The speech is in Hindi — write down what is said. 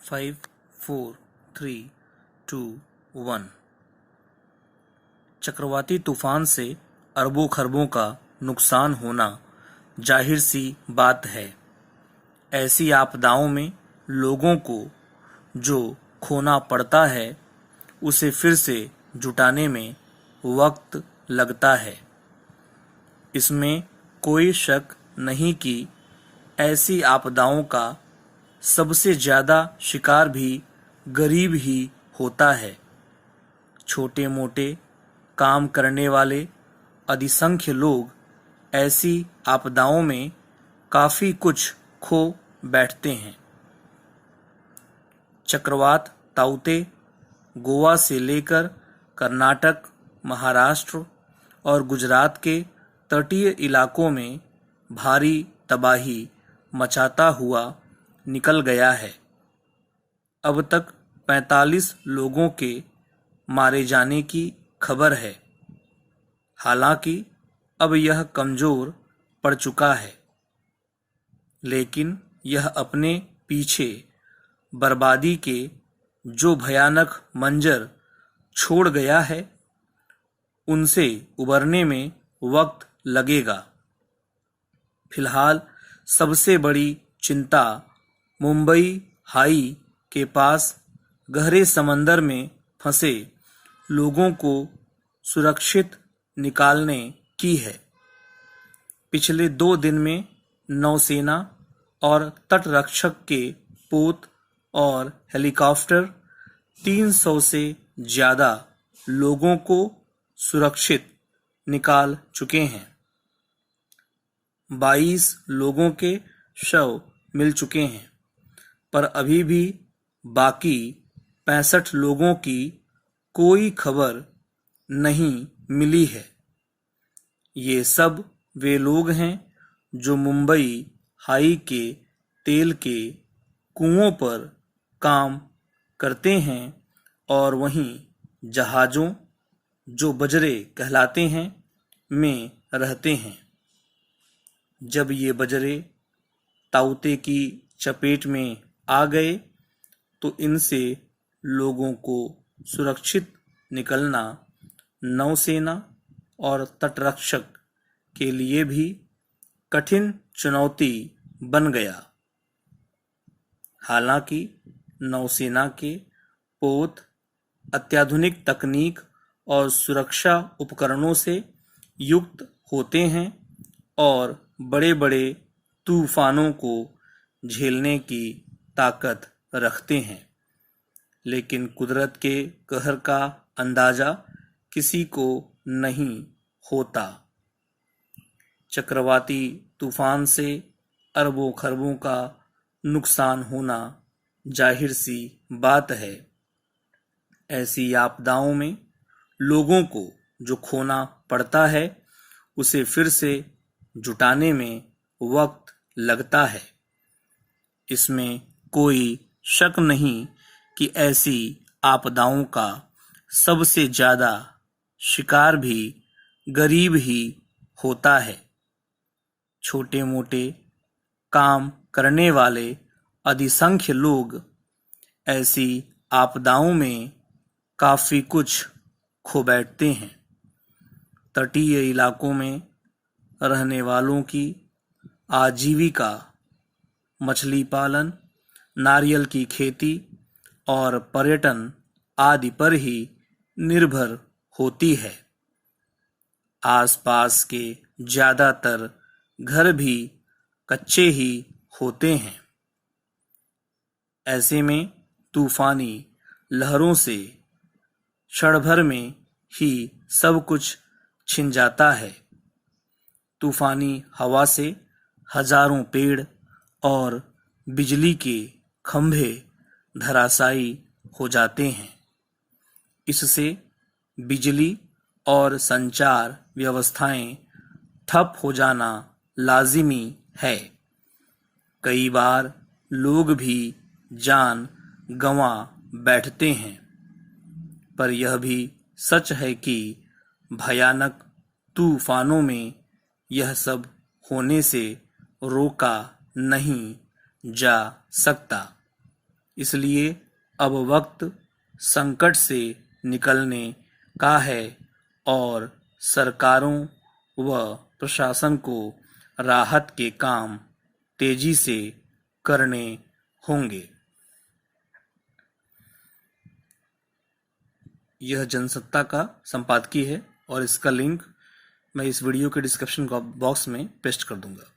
5, 4, 3, 2, 1। चक्रवाती तूफान से अरबों खरबों का नुकसान होना जाहिर सी बात है। ऐसी आपदाओं में लोगों को जो खोना पड़ता है उसे फिर से जुटाने में वक्त लगता है। इसमें कोई शक नहीं कि ऐसी आपदाओं का सबसे ज्यादा शिकार भी गरीब ही होता है। छोटे मोटे काम करने वाले अधिसंख्य लोग ऐसी आपदाओं में काफी कुछ खो बैठते हैं। चक्रवात ताउते गोवा से लेकर कर्नाटक, महाराष्ट्र और गुजरात के तटीय इलाकों में भारी तबाही मचाता हुआ निकल गया है। अब तक 45 लोगों के मारे जाने की खबर है। हालांकि अब यह कमजोर पड़ चुका है, लेकिन यह अपने पीछे बर्बादी के जो भयानक मंजर छोड़ गया है उनसे उबरने में वक्त लगेगा। फिलहाल सबसे बड़ी चिंता मुंबई हाई के पास गहरे समंदर में फंसे लोगों को सुरक्षित निकालने की है। पिछले 2 दिन में नौसेना और तटरक्षक के पोत और हेलीकॉप्टर 300 से ज्यादा लोगों को सुरक्षित निकाल चुके हैं। 22 लोगों के शव मिल चुके हैं, पर अभी भी बाकी 65 लोगों की कोई खबर नहीं मिली है। ये सब वे लोग हैं जो मुंबई हाई के तेल के कुओं पर काम करते हैं और वहीं जहाजों, जो बजरे कहलाते हैं, में रहते हैं। जब ये बजरे ताउते की चपेट में आ गए तो इनसे लोगों को सुरक्षित निकलना नौसेना और तटरक्षक के लिए भी कठिन चुनौती बन गया। हालांकि नौसेना के पोत अत्याधुनिक तकनीक और सुरक्षा उपकरणों से युक्त होते हैं और बड़े-बड़े तूफानों को झेलने की ताकत रखते हैं, लेकिन कुदरत के कहर का अंदाजा किसी को नहीं होता। चक्रवाती तूफान से अरबों खरबों का नुकसान होना जाहिर सी बात है। ऐसी आपदाओं में लोगों को जो खोना पड़ता है उसे फिर से जुटाने में वक्त लगता है। इसमें कोई शक नहीं कि ऐसी आपदाओं का सबसे ज्यादा शिकार भी गरीब ही होता है। छोटे मोटे काम करने वाले अधिसंख्य लोग ऐसी आपदाओं में काफी कुछ खो बैठते हैं। तटीय इलाकों में रहने वालों की आजीविका मछली पालन, नारियल की खेती और पर्यटन आदि पर ही निर्भर होती है। आसपास के ज्यादातर घर भी कच्चे ही होते हैं। ऐसे में तूफानी लहरों से क्षण भर में ही सब कुछ छिन जाता है। तूफानी हवा से हजारों पेड़ और बिजली के खंभे धराशायी हो जाते हैं। इससे बिजली और संचार व्यवस्थाएं ठप हो जाना लाजिमी है। कई बार लोग भी जान गंवा बैठते हैं, पर यह भी सच है कि भयानक तूफानों में यह सब होने से रोका नहीं जा सकता। इसलिए अब वक्त संकट से निकलने का है और सरकारों व प्रशासन को राहत के काम तेजी से करने होंगे। यह जनसत्ता का संपादकीय है और इसका लिंक मैं इस वीडियो के डिस्क्रिप्शन बॉक्स में पेस्ट कर दूंगा।